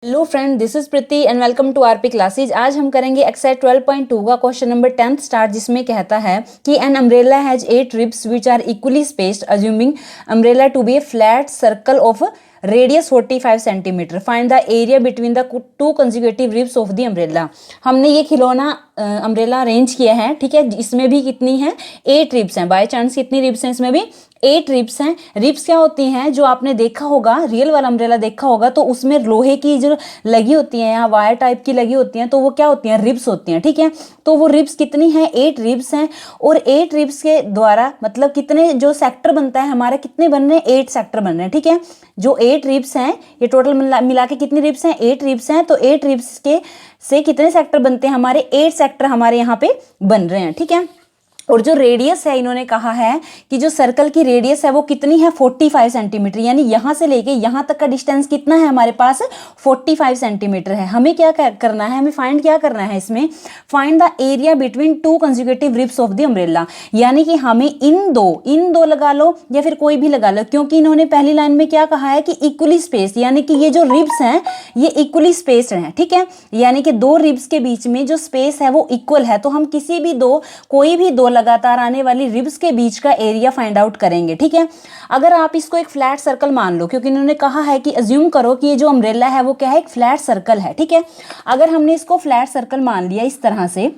Hello friend, this is Preeti and welcome to RP classes. आज हम करेंगे एक्सरसाइज 12.2 का क्वेश्चन नंबर 10th स्टार्ट, जिसमें कहता है कि an umbrella has 8 ribs which are equally spaced assuming umbrella to be a flat circle of radius 45 centimetre. Find the area between the two consecutive ribs of the umbrella. हमने ये खिलौना umbrella arrange किया है, ठीक है। इसमें भी कितनी है? 8 रिब्स हैं। बाय चांस कितनी रिब्स हैं? इसमें भी 8 रिब्स हैं। रिब्स क्या होती हैं? जो आपने देखा होगा, रियल वाला अम्ब्रेला देखा होगा, तो उसमें लोहे की जो लगी होती हैं, यहाँ वायर टाइप की लगी होती हैं, तो वो क्या होती हैं? रिब्स होती हैं, ठीक है। तो वो रिब्स कितनी हैं? 8 रिब्स हैं। और 8 रिब्स के द्वारा मतलब कितने जो सेक्टर बनता है हमारे, कितने बन रहे हैं? 8 सेक्टर बन रहे हैं, ठीक है। जो 8 रिब्स हैं, ये टोटल मिला के कितनी रिब्स हैं? 8 रिब्स हैं। तो 8 रिब्स के से कितने सेक्टर बनते हैं? हमारे 8 सेक्टर हमारे यहाँ पे बन रहे हैं, ठीक है। और जो रेडियस है, इन्होंने कहा है कि जो सर्कल की रेडियस है वो कितनी है? 45 सेंटीमीटर। यानी यहाँ से लेके यहाँ तक का डिस्टेंस कितना है हमारे पास? 45 सेंटीमीटर है। हमें क्या करना है? हमें फाइंड क्या करना है इसमें? Find the area between two consecutive ribs of the umbrella. यानी कि हमें इन दो लगा लो या फिर कोई भी लगा लो, क्योंकि इन्होंने पहली लाइन में क्या कहा है कि इक्वली स्पेस, यानी कि ये जो रिब्स हैं ये इक्वली स्पेस्ड हैं, ठीक है। यानी कि दो रिब्स के बीच में जो स्पेस है वो इक्वल है। तो हम किसी भी कोई भी दो लगातार आने वाली रिब्स के बीच का एरिया फाइंड आउट करेंगे, ठीक है। अगर आप इसको एक फ्लैट सर्कल मान लो, क्योंकि इन्होंने कहा है कि अज्यूम करो कि ये जो अम्ब्रेला है वो क्या है? एक फ्लैट सर्कल है, ठीक है। अगर हमने इसको फ्लैट सर्कल मान लिया इस तरह से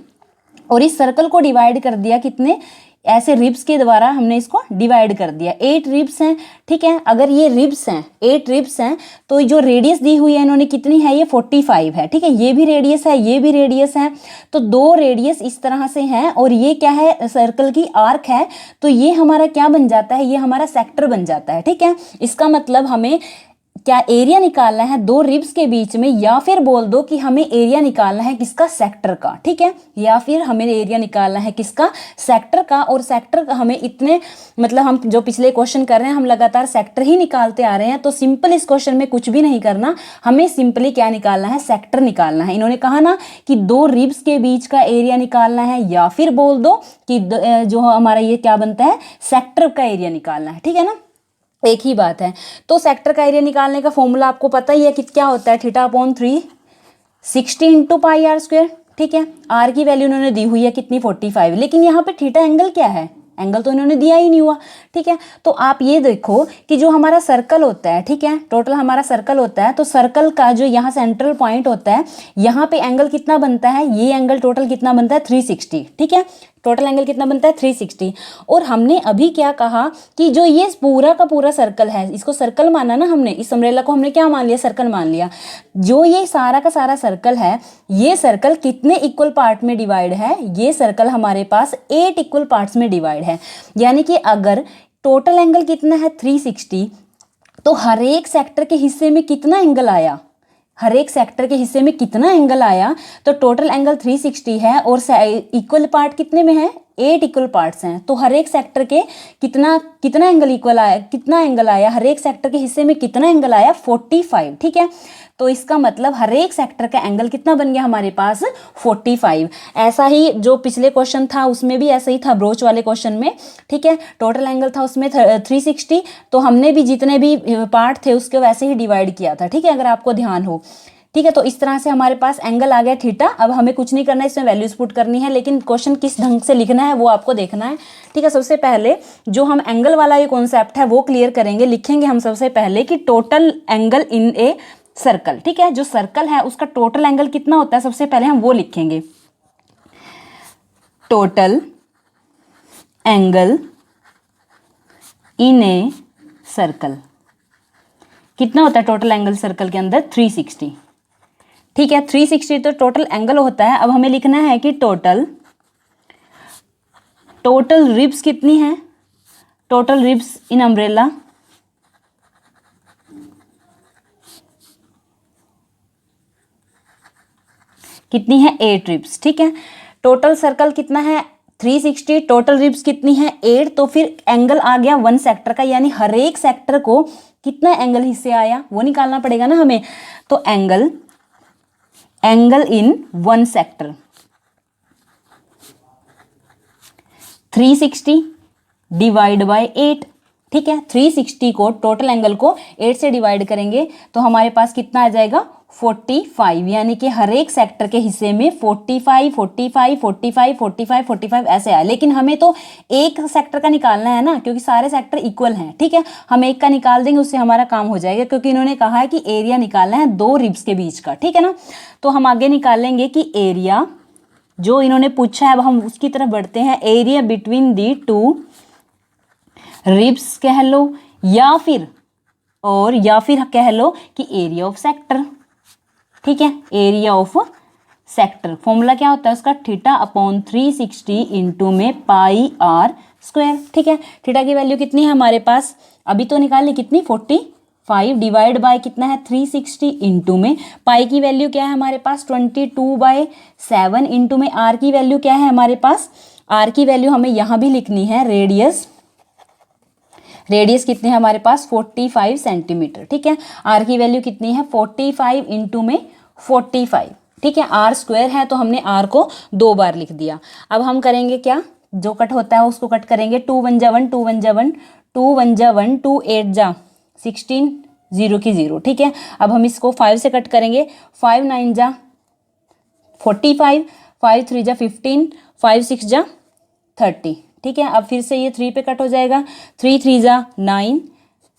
और इस सर्कल को डिवाइड कर दिया कितने ऐसे रिब्स के द्वारा, हमने इसको डिवाइड कर दिया। 8 रिब्स हैं, ठीक है। अगर ये रिब्स हैं, 8 रिब्स हैं, तो जो रेडियस दी हुई है इन्होंने कितनी है? ये 45 है, ठीक है। ये भी रेडियस है, ये भी रेडियस है। तो दो रेडियस इस तरह से हैं और ये क्या है? सर्कल की आर्क है। तो ये हमारा क्या बन जाता है? ये हमारा सेक्टर बन जाता है, ठीक है। इसका मतलब हमें क्या एरिया निकालना है दो रिब्स के बीच में, या फिर बोल दो कि हमें एरिया निकालना है किसका? सेक्टर का, ठीक है। या फिर हमें एरिया निकालना है किसका? सेक्टर का। और सेक्टर का हमें इतने मतलब हम जो पिछले क्वेश्चन कर रहे हैं हम लगातार सेक्टर ही निकालते आ रहे हैं। तो सिंपल इस क्वेश्चन में कुछ भी नहीं करना, हमें सिंपली क्या निकालना है? सेक्टर निकालना है। इन्होंने कहा ना कि दो रिब्स के बीच का एरिया निकालना है, या फिर बोल दो कि जो हमारा ये क्या बनता है? सेक्टर का एरिया निकालना है, ठीक है ना। एक ही बात है। तो सेक्टर का एरिया निकालने का फॉर्मूला आपको पता ही है कि क्या होता है? θ/3 60 इंटू पाई आर स्क्वायर, ठीक है। आर की वैल्यू उन्होंने दी हुई है कितनी? 45। लेकिन यहाँ पे थीटा एंगल क्या है? एंगल तो इन्होंने दिया ही नहीं हुआ, ठीक है। तो आप ये देखो कि जो हमारा सर्कल होता है, ठीक है, टोटल हमारा सर्कल होता है, तो सर्कल का जो यहाँ सेंट्रल पॉइंट होता है, यहाँ पे एंगल कितना बनता है? ये एंगल टोटल कितना बनता है? 360, ठीक है। टोटल एंगल कितना बनता है? 360। और हमने अभी क्या कहा कि जो ये पूरा का पूरा सर्कल है, इसको सर्कल माना ना हमने, इस अम्ब्रेला को हमने क्या मान लिया? सर्कल मान लिया। जो ये सारा का सारा सर्कल है, ये सर्कल कितने इक्वल पार्ट में डिवाइड है? ये सर्कल हमारे पास 8 इक्वल पार्ट्स में डिवाइड है। यानी कि अगर टोटल एंगल कितना है? 360, तो हर एक सेक्टर के हिस्से में कितना एंगल आया? हर एक सेक्टर के हिस्से में कितना एंगल आया? तो टोटल एंगल 360 है और इक्वल पार्ट कितने में है? 8 इक्वल पार्ट्स हैं। तो हर एक सेक्टर के कितना एंगल इक्वल आया? कितना एंगल आया? हर एक सेक्टर के हिस्से में कितना एंगल आया? 45, ठीक है। तो इसका मतलब हर एक सेक्टर का एंगल कितना बन गया हमारे पास? 45। ऐसा ही जो पिछले क्वेश्चन था उसमें भी ऐसा ही था, ब्रोच वाले क्वेश्चन में, ठीक है। टोटल एंगल था उसमें 360, तो हमने भी जितने भी पार्ट थे उसके वैसे ही डिवाइड किया था, ठीक है, अगर आपको ध्यान हो, ठीक है। तो इस तरह से हमारे पास एंगल आ गया थीटा। अब हमें कुछ नहीं करना है, इसमें वैल्यूज पुट करनी है, लेकिन क्वेश्चन किस ढंग से लिखना है वो आपको देखना है, ठीक है। सबसे पहले जो हम एंगल वाला ये कॉन्सेप्ट है वो क्लियर करेंगे। लिखेंगे हम सबसे पहले कि total angle in a circle, ठीक है। जो सर्कल है उसका टोटल एंगल कितना होता है, सबसे पहले हम वो लिखेंगे। Total angle in a circle कितना होता है? टोटल एंगल सर्कल के अंदर 360, ठीक है। 360 तो टोटल एंगल होता है। अब हमें लिखना है कि टोटल रिब्स कितनी है? टोटल रिब्स इन अम्ब्रेला कितनी है? 8 रिब्स, ठीक है। टोटल सर्कल कितना है? 360। टोटल रिब्स कितनी है? 8। तो फिर एंगल आ गया 1 सेक्टर का, यानी हर एक सेक्टर को कितना एंगल हिस्से आया वो निकालना पड़ेगा ना हमें। तो angle in 1 sector 360 divide by 8, ठीक है। 360 को टोटल एंगल को 8 से डिवाइड करेंगे तो हमारे पास कितना आ जाएगा 45, यानी कि हर एक सेक्टर के हिस्से में 45 45 45 45 45 ऐसे आए। लेकिन हमें तो एक सेक्टर का निकालना है ना, क्योंकि सारे सेक्टर इक्वल हैं। ठीक है, हम एक का निकाल देंगे, उससे हमारा काम हो जाएगा, क्योंकि इन्होंने कहा है कि एरिया निकालना है दो रिब्स के बीच का। ठीक है ना, तो हम आगे निकालेंगे कि एरिया जो इन्होंने पूछा है, अब हम उसकी तरफ बढ़ते हैं। Area between the two ribs कह लो, या फिर कह लो कि एरिया ऑफ सेक्टर। ठीक है, एरिया ऑफ सेक्टर फॉर्मूला क्या होता है उसका, थीटा अपॉन 360 इंटू में पाई आर स्क्वायर। ठीक है, थीटा की वैल्यू कितनी है हमारे पास, अभी तो निकाली कितनी 45 डिवाइड बाय कितना है 360 इंटू में पाई की वैल्यू क्या है हमारे पास 22/7 इंटू में आर की वैल्यू क्या है हमारे पास, आर की वैल्यू हमें यहाँ भी लिखनी है, रेडियस कितने हैं हमारे पास 45 सेंटीमीटर। ठीक है, आर की वैल्यू कितनी है 45 इंटू में 45। ठीक है, आर स्क्वायर है तो हमने आर को 2 बार लिख दिया। अब हम करेंगे क्या, जो कट होता है उसको कट करेंगे, 2 1 जा 1 2 1 जा 1 2 1 जा 1 2 8 जा 16 0 की 0। ठीक है, अब हम इसको 5 से कट करेंगे, 5 9 जा 45 5 3 जा 15 5 6 जा 30। ठीक है, अब फिर से ये 3 पे कट हो जाएगा, 3 3 जा 9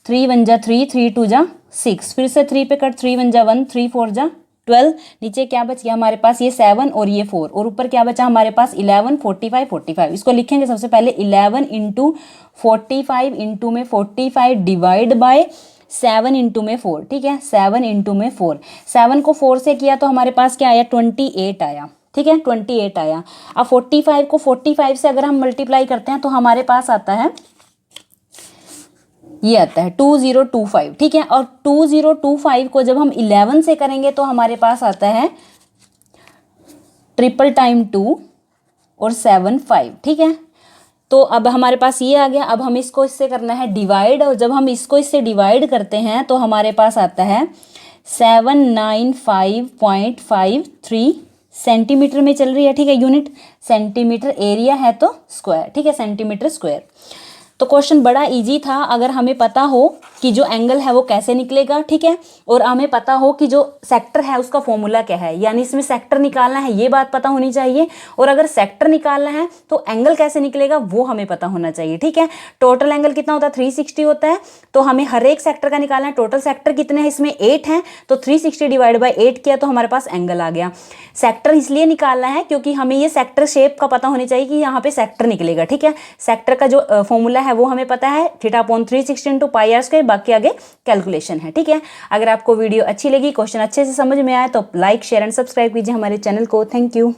3 1 जा 3 3 2 जा 6, फिर से 3 पे कट, 3 1 जा 1 3 4 जा 12, नीचे क्या बच गया हमारे पास ये 7 और ये 4, और ऊपर क्या बचा हमारे पास 11 45 45। इसको लिखेंगे सबसे पहले 11 इंटू 45 इंटू में 45 डिवाइड बाय 7 इंटू में 4। ठीक है, 7 इंटू में 4, 7 को 4 से किया तो हमारे पास क्या आया 28 आया। ठीक है, 28 आया। अब 45 को 45 से अगर हम मल्टीप्लाई करते हैं तो हमारे पास आता है, ये आता है 2025। ठीक है, और 2025 को जब हम 11 से करेंगे तो हमारे पास आता है 2 और 7 5। ठीक है, तो अब हमारे पास ये आ गया। अब हम इसको इससे करना है डिवाइड, और जब हम इसको इससे डिवाइड करते हैं तो हमारे पास आता है 795.53 सेंटीमीटर में चल रही है। ठीक है, यूनिट सेंटीमीटर, एरिया है तो स्क्वायर। ठीक है, सेंटीमीटर स्क्वायर। तो क्वेश्चन बड़ा इजी था, अगर हमें पता हो कि जो एंगल है वो कैसे निकलेगा। ठीक है, और हमें पता हो कि जो सेक्टर है उसका फॉर्मूला क्या है, यानी इसमें सेक्टर निकालना है ये बात पता होनी चाहिए, और अगर सेक्टर निकालना है तो एंगल कैसे निकलेगा वो हमें पता होना चाहिए। ठीक है, टोटल एंगल कितना होता है 360 होता है, तो हमें हर एक सेक्टर का निकालना है। टोटल सेक्टर कितने हैं इसमें 8 हैं, तो 360 डिवाइड बाई 8 किया तो हमारे पास एंगल आ गया। सेक्टर इसलिए निकालना है क्योंकि हमें ये सेक्टर शेप का पता होनी चाहिए कि यहाँ पे सेक्टर निकलेगा। ठीक है, सेक्टर का जो फॉर्मूला है वो हमें पता है, theta upon 360 into pi r square, बाकी आगे कैलकुलेशन है। ठीक है, अगर आपको वीडियो अच्छी लगी, क्वेश्चन अच्छे से समझ में आए तो लाइक शेयर एंड सब्सक्राइब कीजिए हमारे चैनल को। Thank you.